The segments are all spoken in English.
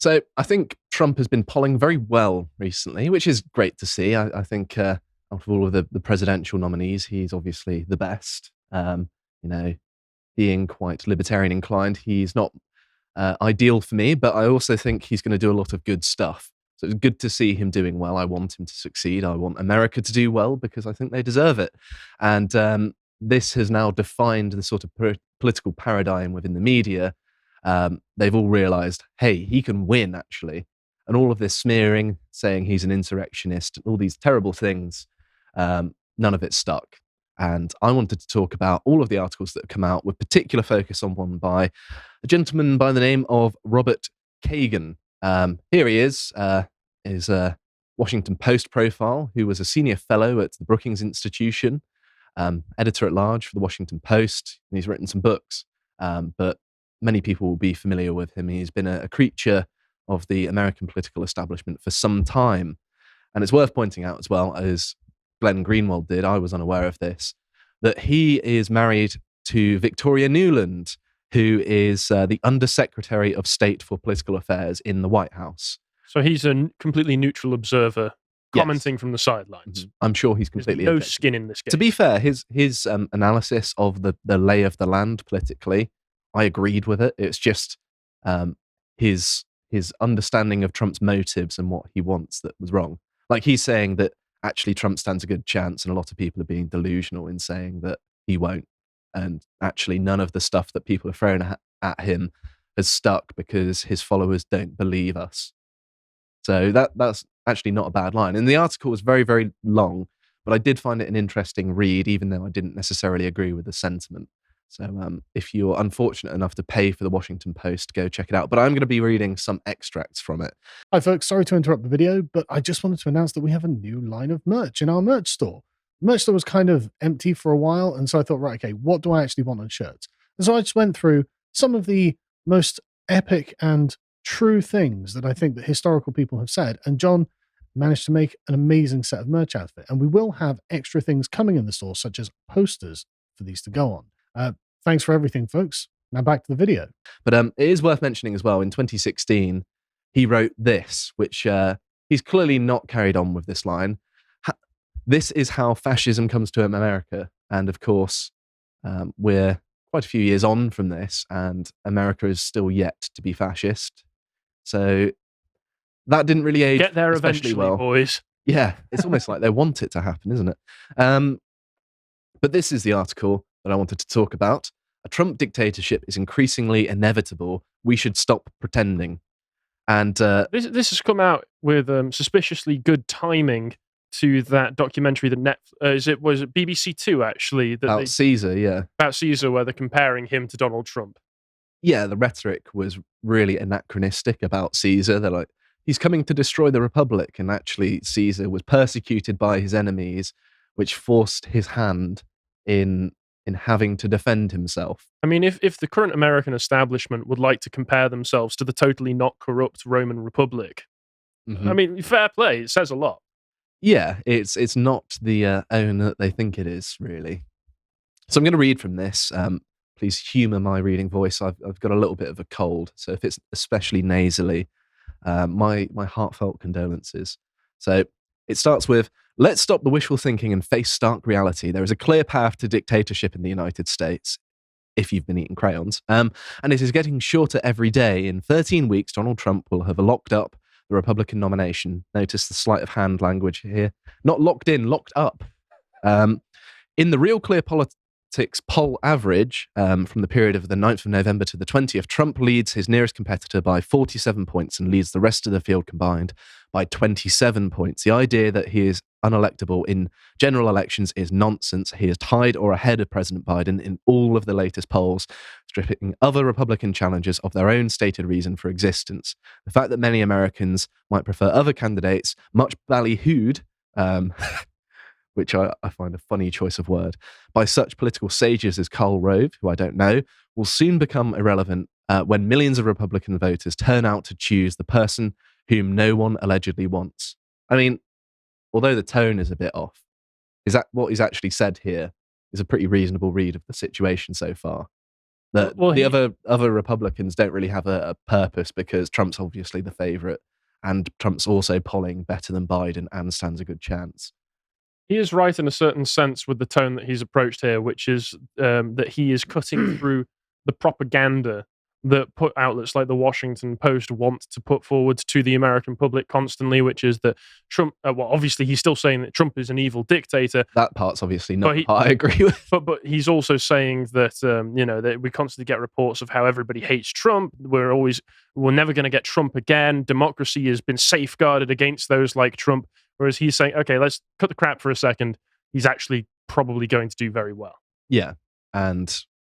So I think Trump has been polling very well recently, which is great to see. I think out of all of the presidential nominees, he's obviously the best. You know, being quite libertarian inclined, he's not ideal for me, but I also think he's going to do a lot of good stuff. So it's good to see him doing well. I want him to succeed. I want America to do well because I think they deserve it. And this has now defined the sort of political paradigm within the media. They've all realized, hey, he can win, actually. And all of this smearing, saying he's an insurrectionist, all these terrible things, none of it stuck. And I wanted to talk about all of the articles that have come out with particular focus on one by a gentleman by the name of Robert Kagan. Here he is a Washington Post profile who was a senior fellow at the Brookings Institution, editor-at-large for the Washington Post, and he's written some books. But many people will be familiar with him. He's been a creature of the American political establishment for some time. And it's worth pointing out as well, as Glenn Greenwald did, I was unaware of this, that he is married to Victoria Nuland, who is the Undersecretary of State for Political Affairs in the White House. So he's a completely neutral observer commenting from the sidelines. I'm sure he's completely There's no skin in this game. To be fair, his analysis of the lay of the land politically, I agreed with it. It's just his understanding of Trump's motives and what he wants that was wrong. Like, he's saying that actually Trump stands a good chance, and a lot of people are being delusional in saying that he won't. And actually none of the stuff that people are throwing at him has stuck because his followers don't believe us. So that's actually not a bad line. And the article was very, very long, but I did find it an interesting read, even though I didn't necessarily agree with the sentiment. So if you're unfortunate enough to pay for the Washington Post, go check it out. But I'm going to be reading some extracts from it. Hi folks, sorry to interrupt the video, but I just wanted to announce that we have a new line of merch in our merch store. The merch store was kind of empty for a while, and so I thought, right, okay, what do I actually want on shirts? And so I just went through some of the most epic and true things that I think that historical people have said, and John managed to make an amazing set of merch out of it. And we will have extra things coming in the store, such as posters for these to go on. Thanks for everything, folks. Now back to the video. But it is worth mentioning as well, in 2016, he wrote this, which he's clearly not carried on with this line. This is how fascism comes to America. And of course, we're quite a few years on from this, and America is still yet to be fascist. So that didn't really age Get there especially eventually, well. boys. Yeah, it's almost like they want it to happen, isn't it? But this is the article that I wanted to talk about. A Trump dictatorship is increasingly inevitable. We should stop pretending. And this has come out with suspiciously good timing to that documentary that was it BBC Two actually about Caesar, yeah, about Caesar, where they're comparing him to Donald Trump. Yeah, the rhetoric was really anachronistic about Caesar. They're like, he's coming to destroy the Republic, and actually Caesar was persecuted by his enemies, which forced his hand in having to defend himself. I mean, if the current American establishment would like to compare themselves to the totally not corrupt Roman Republic, I mean, fair play, it says a lot. Yeah, it's not the own that they think it is, really. So I'm going to read from this. Please humour my reading voice. I've got a little bit of a cold, so if it's especially nasally, my heartfelt condolences. So it starts with, let's stop the wishful thinking and face stark reality. There is a clear path to dictatorship in the United States, if you've been eating crayons. And it is getting shorter every day. In 13 weeks, Donald Trump will have locked up the Republican nomination. Notice the sleight of hand language here. Not locked in, locked up. In the Real Clear Politics poll average, from the period of the 9th of November to the 20th, Trump leads his nearest competitor by 47 points and leads the rest of the field combined by 27 points. The idea that he is unelectable in general elections is nonsense. He is tied or ahead of President Biden in all of the latest polls, stripping other Republican challengers of their own stated reason for existence. The fact that many Americans might prefer other candidates, much ballyhooed, which I find a funny choice of word, by such political sages as Karl Rove, who I don't know, will soon become irrelevant when millions of Republican voters turn out to choose the person whom no one allegedly wants. I mean, although the tone is a bit off, is that what he's actually said here is a pretty reasonable read of the situation so far. The other Republicans don't really have a purpose because Trump's obviously the favorite, and Trump's also polling better than Biden and stands a good chance. He is right in a certain sense with the tone that he's approached here, which is that he is cutting through the propaganda that outlets like the Washington Post want to put forward to the American public constantly, which is that Trump, well, obviously he's still saying that Trump is an evil dictator. That part's obviously not the part I agree with. But he's also saying that, that we constantly get reports of how everybody hates Trump. We're never going to get Trump again. Democracy has been safeguarded against those like Trump. Whereas he's saying, okay, let's cut the crap for a second. He's actually probably going to do very well. Yeah. And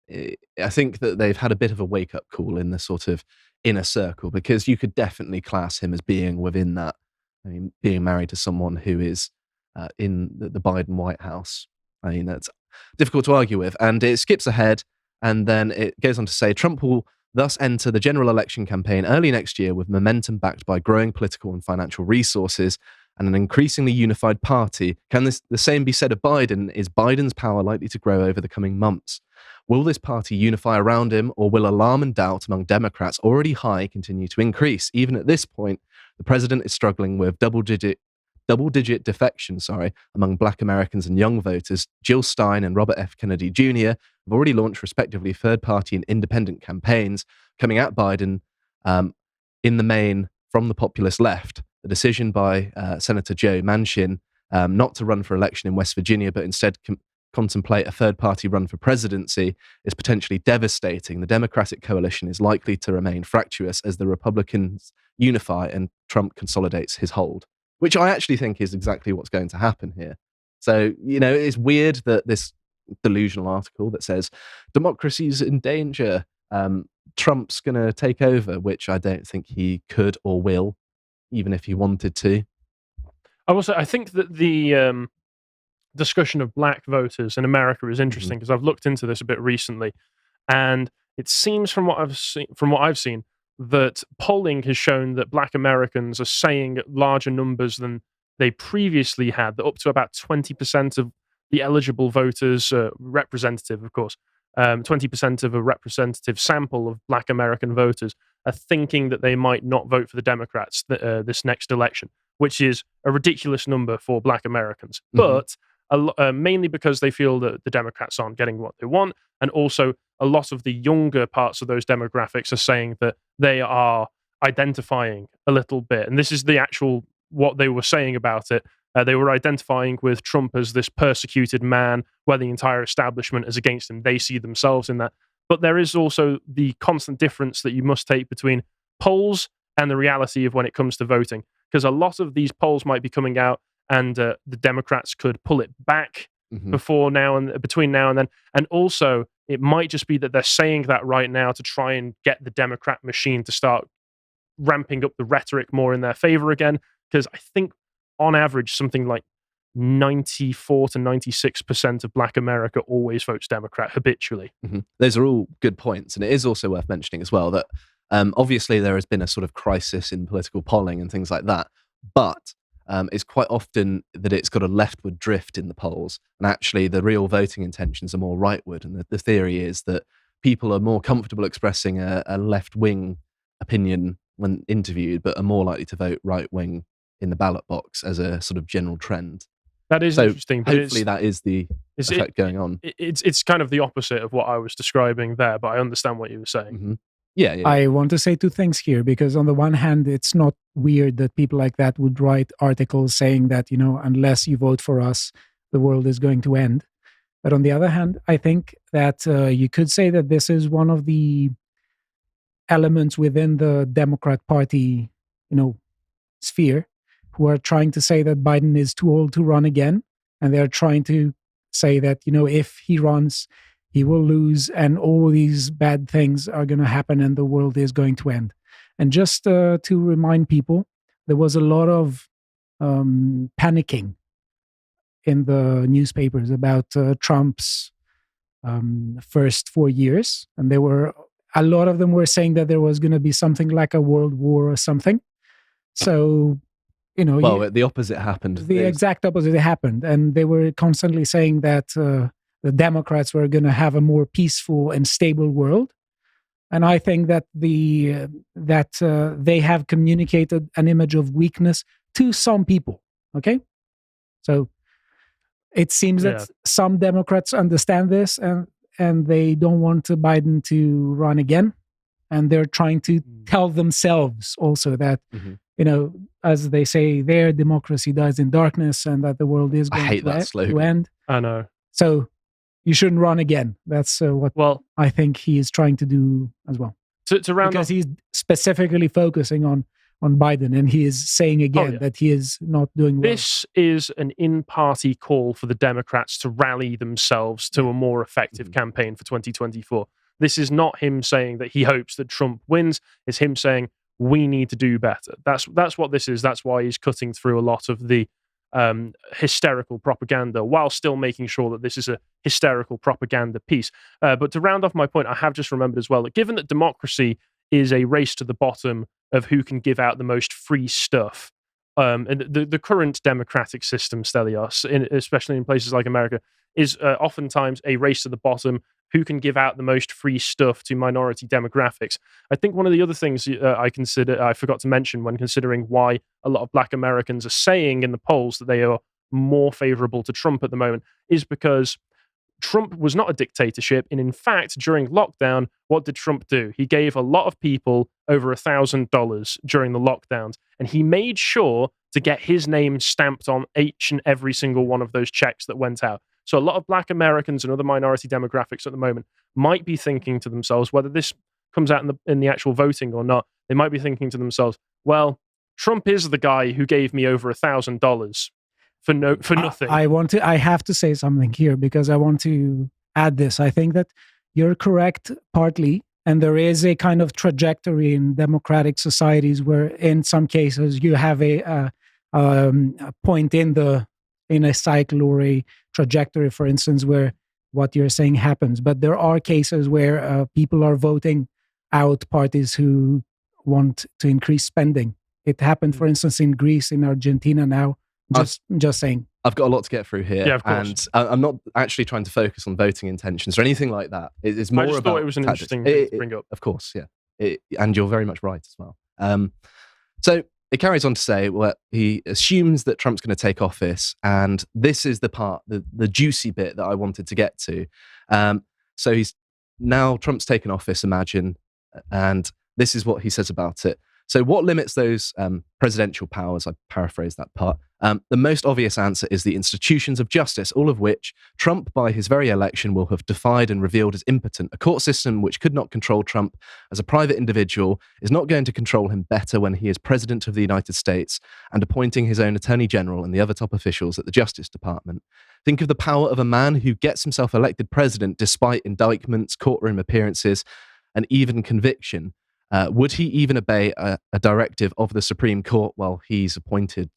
I think that they've had a bit of a wake-up call in the sort of inner circle, because you could definitely class him as being within that. I mean, being married to someone who is in the Biden White House. I mean, that's difficult to argue with. And it skips ahead, and then it goes on to say, Trump will thus enter the general election campaign early next year with momentum backed by growing political and financial resources and an increasingly unified party. Can the same be said of Biden? Is Biden's power likely to grow over the coming months? Will this party unify around him, or will alarm and doubt among Democrats already high continue to increase? Even at this point, the president is struggling with double-digit defection, among Black Americans and young voters. Jill Stein and Robert F. Kennedy Jr. have already launched respectively third-party and independent campaigns coming at Biden in the main from the populist left. The decision by Senator Joe Manchin not to run for election in West Virginia, but instead contemplate a third-party run for presidency is potentially devastating. The Democratic coalition is likely to remain fractious as the Republicans unify and Trump consolidates his hold, which I actually think is exactly what's going to happen here. So, it's weird that this delusional article that says democracy's in danger, Trump's going to take over, which I don't think he could or will, even if he wanted to. I think that the discussion of black voters in America is interesting because I've looked into this a bit recently, and it seems from what I've seen that polling has shown that black Americans are saying larger numbers than they previously had, that up to about 20% of the eligible voters, representative, of course, 20% of a representative sample of black American voters are thinking that they might not vote for the Democrats this next election, which is a ridiculous number for black Americans. But mainly because they feel that the Democrats aren't getting what they want, and also a lot of the younger parts of those demographics are saying that they are identifying a little bit, and this is the actual what they were saying about it. They were identifying with Trump as this persecuted man, where the entire establishment is against him. They see themselves in that. But there is also the constant difference that you must take between polls and the reality of when it comes to voting, because a lot of these polls might be coming out and the Democrats could pull it back between now and then. And also, it might just be that they're saying that right now to try and get the Democrat machine to start ramping up the rhetoric more in their favor again. Because I think, on average, something like 94 to 96% of black America always votes Democrat habitually. Those are all good points. And it is also worth mentioning as well that obviously there has been a sort of crisis in political polling and things like that. But it's quite often that it's got a leftward drift in the polls, and actually the real voting intentions are more rightward. And the theory is that people are more comfortable expressing a left-wing opinion when interviewed, but are more likely to vote right-wing in the ballot box as a sort of general trend. That is interesting. But hopefully that is the effect going on. It's kind of the opposite of what I was describing there, but I understand what you were saying. Yeah. I want to say two things here, because on the one hand, it's not weird that people like that would write articles saying that, unless you vote for us, the world is going to end. But on the other hand, I think that you could say that this is one of the elements within the Democrat Party, sphere, who are trying to say that Biden is too old to run again. And they're trying to say that, if he runs, he will lose, and all these bad things are going to happen and the world is going to end. And just to remind people, there was a lot of panicking in the newspapers about Trump's first 4 years. And a lot of them were saying that there was going to be something like a world war or something. So, the opposite happened. The exact opposite happened. And they were constantly saying that the the Democrats were going to have a more peaceful and stable world. And I think that they have communicated an image of weakness to some people. Okay, so it seems that some Democrats understand this, and they don't want Biden to run again, and they're trying to tell themselves also that as they say, their democracy dies in darkness, and that the world is going to end. I know. So you shouldn't run again. That's what I think he is trying to do as well. To round because he's specifically focusing on Biden, and he is saying again that he is not doing well. This is an in-party call for the Democrats to rally themselves to a more effective campaign for 2024. This is not him saying that he hopes that Trump wins. It's him saying we need to do better. That's what this is. That's why he's cutting through a lot of the hysterical propaganda while still making sure that this is a hysterical propaganda piece. But to round off my point, I have just remembered as well that given that democracy is a race to the bottom of who can give out the most free stuff, and the current democratic system, Stelios, especially in places like America, is oftentimes a race to the bottom, who can give out the most free stuff to minority demographics. I think one of the other things I forgot to mention when considering why a lot of Black Americans are saying in the polls that they are more favorable to Trump at the moment is because Trump was not a dictatorship. And in fact, during lockdown, what did Trump do? He gave a lot of people over $1,000 during the lockdowns, and he made sure to get his name stamped on each and every single one of those checks that went out. So a lot of Black Americans and other minority demographics at the moment might be thinking to themselves, whether this comes out in the actual voting or not, they might be thinking to themselves, well, Trump is the guy who gave me over $1,000 for nothing. I have to say something here because I want to add this. I think that you're correct partly, and there is a kind of trajectory in democratic societies where in some cases you have a point in a cycle or a trajectory, for instance, where what you're saying happens. But there are cases where people are voting out parties who want to increase spending. It happened, for instance, in Greece, in Argentina now. Just saying. I've got a lot to get through here. Yeah, of course. And I'm not actually trying to focus on voting intentions or anything like that. It's more I just about thought it was an tactics. interesting thing to bring up. Of course, yeah. And you're very much right as well. So it carries on to say, well, he assumes that Trump's going to take office, and this is the part, the juicy bit that I wanted to get to. So Trump's taken office, imagine, and this is what he says about it. So what limits those presidential powers? I paraphrase that part. The most obvious answer is the institutions of justice, all of which Trump, by his very election, will have defied and revealed as impotent. A court system which could not control Trump as a private individual is not going to control him better when he is president of the United States and appointing his own attorney general and the other top officials at the Justice Department. Think of the power of a man who gets himself elected president despite indictments, courtroom appearances, and even conviction. Would he even obey a directive of the Supreme Court? Well, he's appointed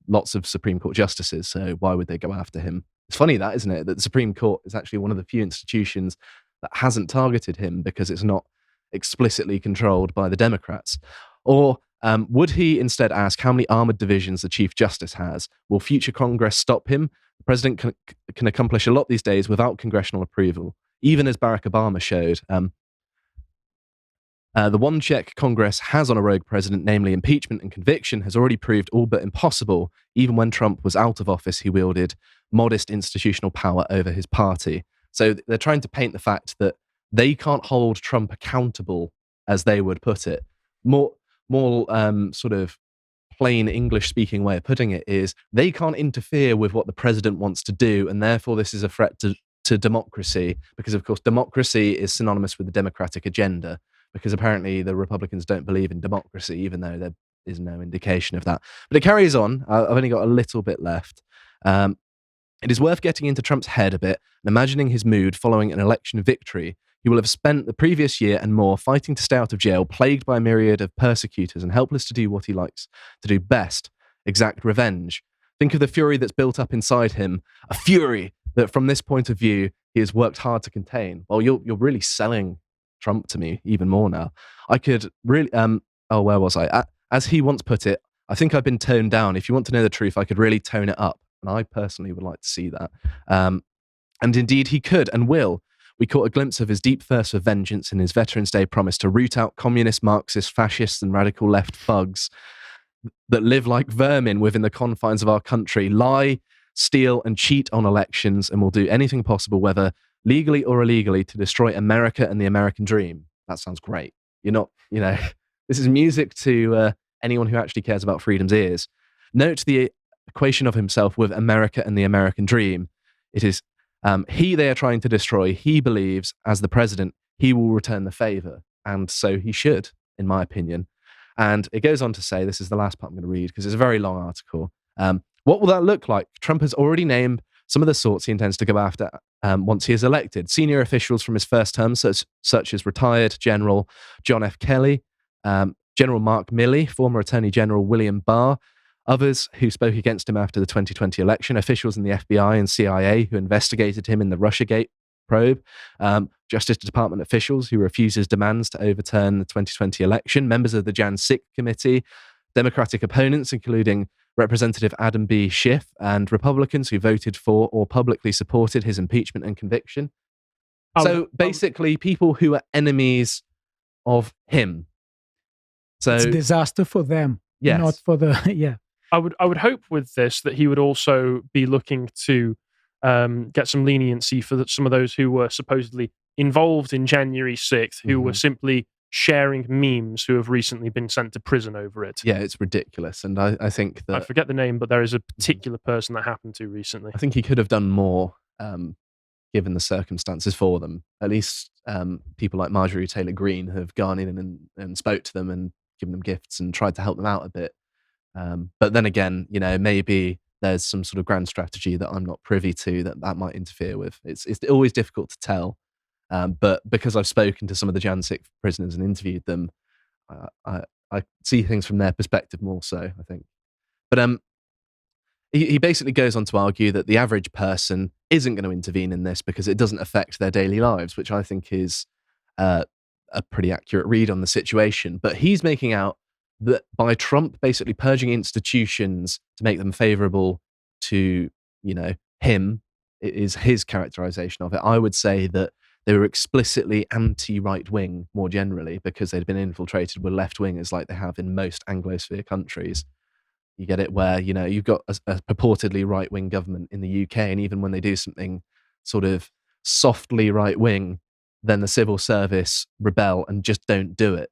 lots of Supreme Court justices, so why would they go after him? It's funny that, isn't it? That the Supreme Court is actually one of the few institutions that hasn't targeted him because it's not explicitly controlled by the Democrats. Or would he instead ask how many armored divisions the Chief Justice has? Will future Congress stop him? The president can accomplish a lot these days without congressional approval, even as Barack Obama showed. The one check Congress has on a rogue president, namely impeachment and conviction, has already proved all but impossible. Even when Trump was out of office, he wielded modest institutional power over his party. So they're trying to paint the fact that they can't hold Trump accountable, as they would put it. More sort of plain English-speaking way of putting it is they can't interfere with what the president wants to do, and therefore this is a threat to democracy, because, of course, democracy is synonymous with the democratic agenda. Because apparently the Republicans don't believe in democracy, even though there is no indication of that. But it carries on. I've only got a little bit left. It is worth getting into Trump's head a bit and imagining his mood following an election victory. He will have spent the previous year and more fighting to stay out of jail, plagued by a myriad of persecutors and helpless to do what he likes to do best, exact revenge. Think of the fury that's built up inside him, a fury that from this point of view, he has worked hard to contain. Well, you're really selling Trump to me even more now. I could really, where was I? As he once put it, I think I've been toned down. If you want to know the truth, I could really tone it up. And I personally would like to see that. And indeed he could and will. We caught a glimpse of his deep thirst for vengeance in his Veterans Day promise to root out communist, Marxist, fascists, and radical left thugs that live like vermin within the confines of our country, lie, steal, and cheat on elections, and will do anything possible, whether legally or illegally, to destroy America and the American dream. That sounds great. You're not, this is music to anyone who actually cares about freedom's ears. Note the equation of himself with America and the American dream. It is he they are trying to destroy. He believes, as the president, he will return the favor. And so he should, in my opinion. And it goes on to say, this is the last part I'm going to read because it's a very long article. What will that look like? Trump has already named some of the sorts he intends to go after once he is elected. Senior officials from his first term, such as retired General John F. Kelly, General Mark Milley, former Attorney General William Barr, others who spoke against him after the 2020 election, officials in the FBI and CIA who investigated him in the Russiagate probe, Justice Department officials who refused his demands to overturn the 2020 election, members of the Jan 6 committee, Democratic opponents, including Representative Adam B. Schiff, and Republicans who voted for or publicly supported his impeachment and conviction. So basically, people who are enemies of him. So it's a disaster for them, yes. not for the I would hope with this that he would also be looking to get some leniency for some of those who were supposedly involved in January 6th, who were simply sharing memes, who have recently been sent to prison over it. Yeah, it's ridiculous. And I think that... I forget the name, but there is a particular person that happened to recently. I think he could have done more given the circumstances for them. At least people like Marjorie Taylor Greene have gone in and spoke to them and given them gifts and tried to help them out a bit. But then again, maybe there's some sort of grand strategy that I'm not privy to that might interfere with. It's always difficult to tell. But because I've spoken to some of the Jan 6 prisoners and interviewed them, I see things from their perspective more so, I think. But he basically goes on to argue that the average person isn't going to intervene in this because it doesn't affect their daily lives, which I think is a pretty accurate read on the situation. But he's making out that by Trump basically purging institutions to make them favorable to, him, it is his characterization of it. I would say that they were explicitly anti-right wing more generally because they'd been infiltrated with left wingers like they have in most Anglosphere countries. You get it where, you've got a purportedly right wing government in the UK, and even when they do something sort of softly right wing, then the civil service rebel and just don't do it.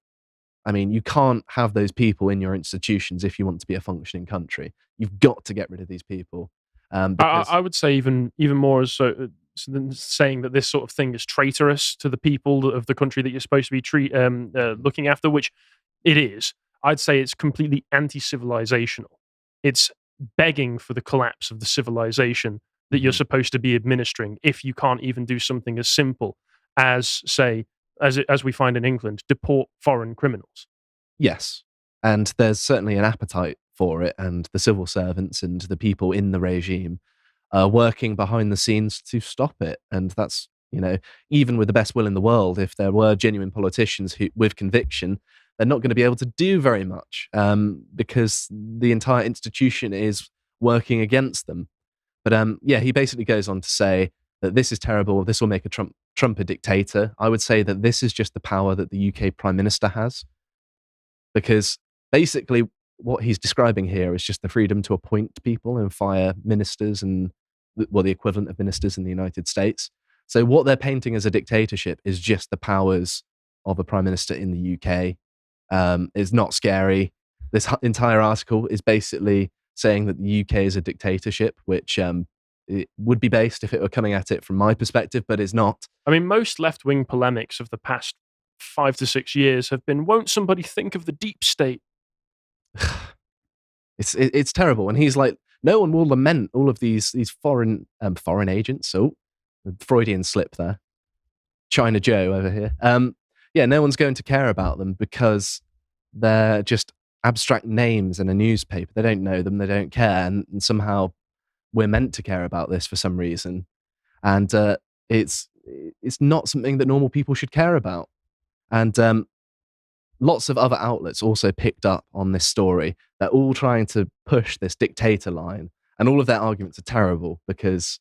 I mean, you can't have those people in your institutions if you want to be a functioning country. You've got to get rid of these people. I would say even more so than saying that this sort of thing is traitorous to the people of the country that you're supposed to be looking after, which it is. I'd say it's completely anti-civilizational. It's begging for the collapse of the civilization that you're supposed to be administering if you can't even do something as simple as, say, as we find in England, deport foreign criminals. Yes. And there's certainly an appetite for it, and the civil servants and the people in the regime are working behind the scenes to stop it. And that's, even with the best will in the world, if there were genuine politicians with conviction, they're not going to be able to do very much because the entire institution is working against them. But he basically goes on to say that this is terrible. This will make Trump a dictator. I would say that this is just the power that the UK Prime Minister has, because basically what he's describing here is just the freedom to appoint people and fire ministers and, the equivalent of ministers in the United States. So what they're painting as a dictatorship is just the powers of a Prime Minister in the UK. It's not scary. This entire article is basically saying that the UK is a dictatorship, which it would be based if it were coming at it from my perspective, but it's not. I mean, most left-wing polemics of the past 5 to 6 years have been, won't somebody think of the deep state? It's terrible. And he's like, no one will lament all of these foreign agents. So Freudian slip there. China Joe over here. No one's going to care about them because they're just abstract names in a newspaper. They don't know them. They don't care. And somehow we're meant to care about this for some reason. And it's not something that normal people should care about. And lots of other outlets also picked up on this story. They're all trying to push this dictator line. And all of their arguments are terrible because,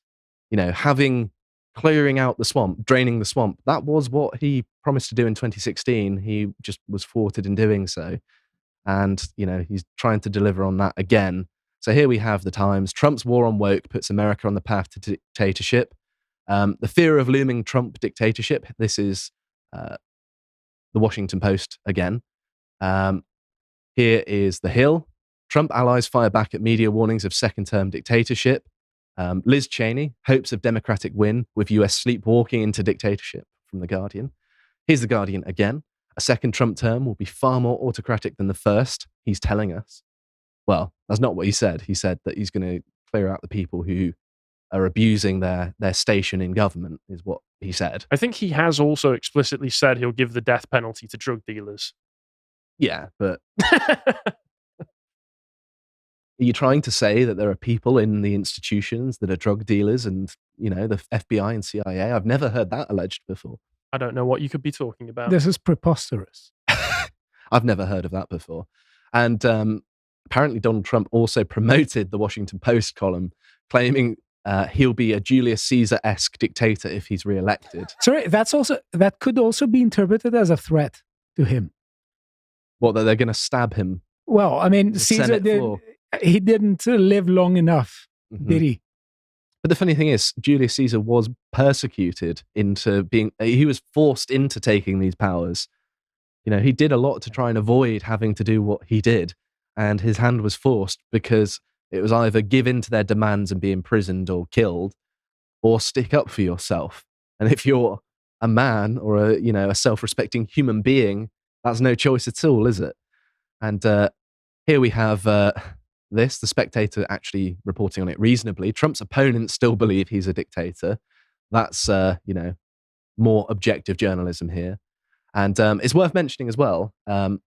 having clearing out the swamp, draining the swamp. That was what he promised to do in 2016. He just was thwarted in doing so. And, he's trying to deliver on that again. So here we have the Times. Trump's war on woke puts America on the path to dictatorship. The fear of looming Trump dictatorship. This is the Washington Post again. Here is The Hill. Trump allies fire back at media warnings of second-term dictatorship. Liz Cheney, hopes of Democratic win with US sleepwalking into dictatorship, from The Guardian. Here's The Guardian again. A second Trump term will be far more autocratic than the first, he's telling us. Well, that's not what he said. He said that he's going to clear out the people who are abusing their station in government, is what he said. I think he has also explicitly said he'll give the death penalty to drug dealers. Yeah, but are you trying to say that there are people in the institutions that are drug dealers and, the FBI and CIA? I've never heard that alleged before. I don't know what you could be talking about. This is preposterous. I've never heard of that before. And apparently Donald Trump also promoted the Washington Post column, claiming he'll be a Julius Caesar-esque dictator if he's reelected. Sorry, that could also be interpreted as a threat to him. What, that they're going to stab him? Well, I mean, Caesar he didn't live long enough, did he? But the funny thing is, Julius Caesar was persecuted into he was forced into taking these powers. He did a lot to try and avoid having to do what he did. And his hand was forced because it was either give in to their demands and be imprisoned or killed, or stick up for yourself. And if you're a man or a self-respecting human being, that's no choice at all, is it? And here we have the Spectator actually reporting on it reasonably. Trump's opponents still believe he's a dictator. That's, more objective journalism here. And it's worth mentioning as well that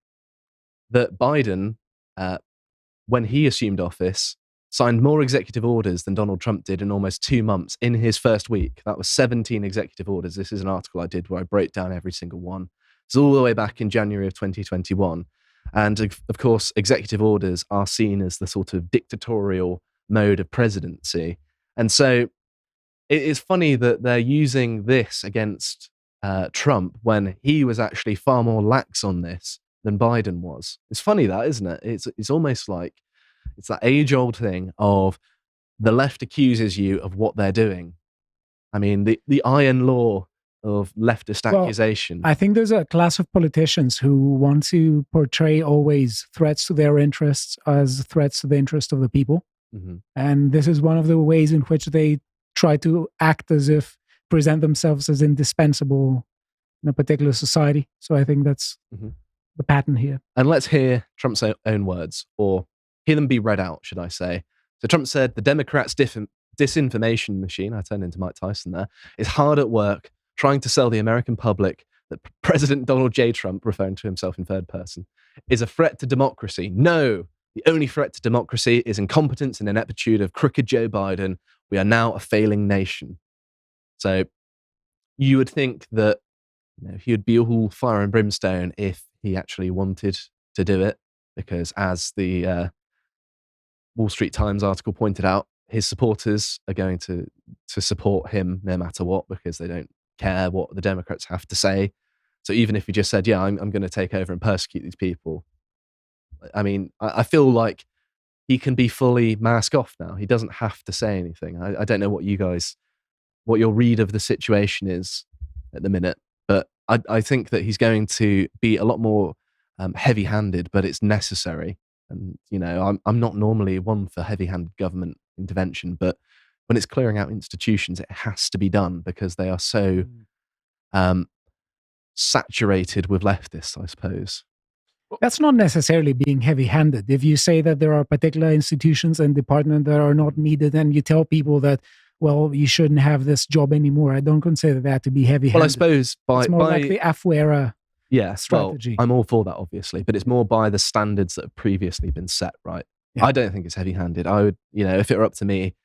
Biden, when he assumed office, signed more executive orders than Donald Trump did in almost 2 months in his first week. That was 17 executive orders. This is an article I did where I break down every single one. It's all the way back in January of 2021. And of course, executive orders are seen as the sort of dictatorial mode of presidency. And so it is funny that they're using this against Trump when he was actually far more lax on this than Biden was. It's funny that, isn't it? It's almost like it's that age-old thing of the left accuses you of what they're doing. I mean, the iron law of leftist accusation. I think there's a class of politicians who want to portray always threats to their interests as threats to the interest of the people. Mm-hmm. And this is one of the ways in which they try to act as if, present themselves as indispensable in a particular society. So I think that's the pattern here. And let's hear Trump's own words, or hear them be read out, should I say. So Trump said, the Democrats' disinformation machine, I turned into Mike Tyson there, is hard at work trying to sell the American public that President Donald J. Trump, referring to himself in third person, is a threat to democracy. No, the only threat to democracy is incompetence and ineptitude of crooked Joe Biden. We are now a failing nation. So you would think that he would be all fire and brimstone if he actually wanted to do it, because as the Wall Street Times article pointed out, his supporters are going to support him no matter what, because they don't care what the Democrats have to say. So even if he just said, yeah, I'm going to take over and persecute these people, I mean, I feel like he can be fully mask off now. He doesn't have to say anything. I don't know what your read of the situation is at the minute, but I think that he's going to be a lot more heavy-handed, but it's necessary. And, I'm not normally one for heavy-handed government intervention, but when it's clearing out institutions, it has to be done because they are so saturated with leftists, I suppose. That's not necessarily being heavy-handed. If you say that there are particular institutions and departments that are not needed, and you tell people that, well, you shouldn't have this job anymore, I don't consider that to be heavy-handed. Well, I suppose it's more like the Afuera strategy. Well, I'm all for that, obviously, but it's more by the standards that have previously been set, right? Yeah. I don't think it's heavy-handed. I would, if it were up to me,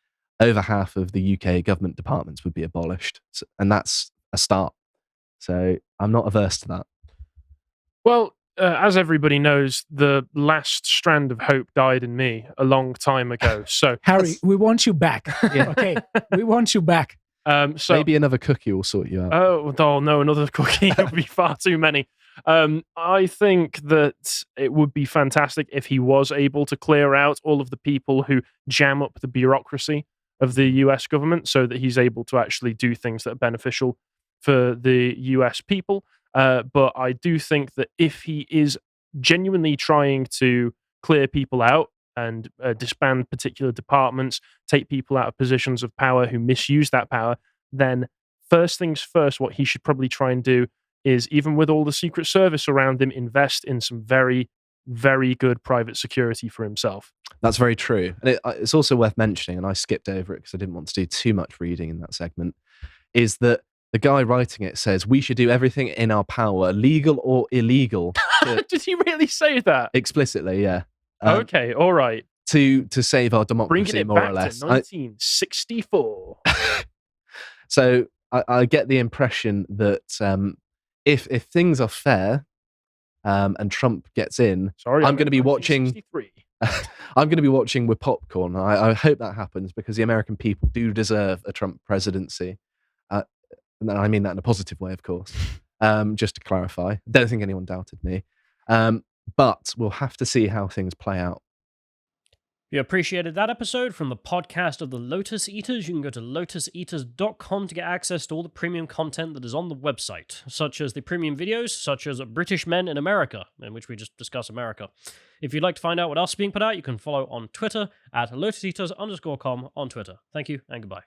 over half of the UK government departments would be abolished, and that's a start. So I'm not averse to that. Well, as everybody knows, the last strand of hope died in me a long time ago. So, Harry, we want you back. Okay, we want you back. So Maybe another cookie will sort you out. oh no, another cookie would be far too many. I think that it would be fantastic if he was able to clear out all of the people who jam up the bureaucracy of the US government so that he's able to actually do things that are beneficial for the US people. But I do think that if he is genuinely trying to clear people out and disband particular departments, take people out of positions of power who misuse that power, then first things first, what he should probably try and do is, even with all the Secret Service around him, invest in some very, very good private security for himself. That's very true. And it's also worth mentioning, and I skipped over it because I didn't want to do too much reading in that segment, is that the guy writing it says we should do everything in our power, legal or illegal. Did he really say that? Explicitly, yeah. Okay, all right. To save our Bringing democracy, it more back or less. to 1964. So I get the impression that if things are fair and Trump gets in, Sorry, I'm going to be watching. 1963. I'm going to be watching with popcorn. I hope that happens because the American people do deserve a Trump presidency. And I mean that in a positive way, of course. Just to clarify, don't think anyone doubted me. But we'll have to see how things play out. If you appreciated that episode from the podcast of the Lotus Eaters, you can go to lotuseaters.com to get access to all the premium content that is on the website, such as the premium videos, such as British Men in America, in which we just discuss America. If you'd like to find out what else is being put out, you can follow on Twitter at lotuseaters_com on Twitter. Thank you and goodbye.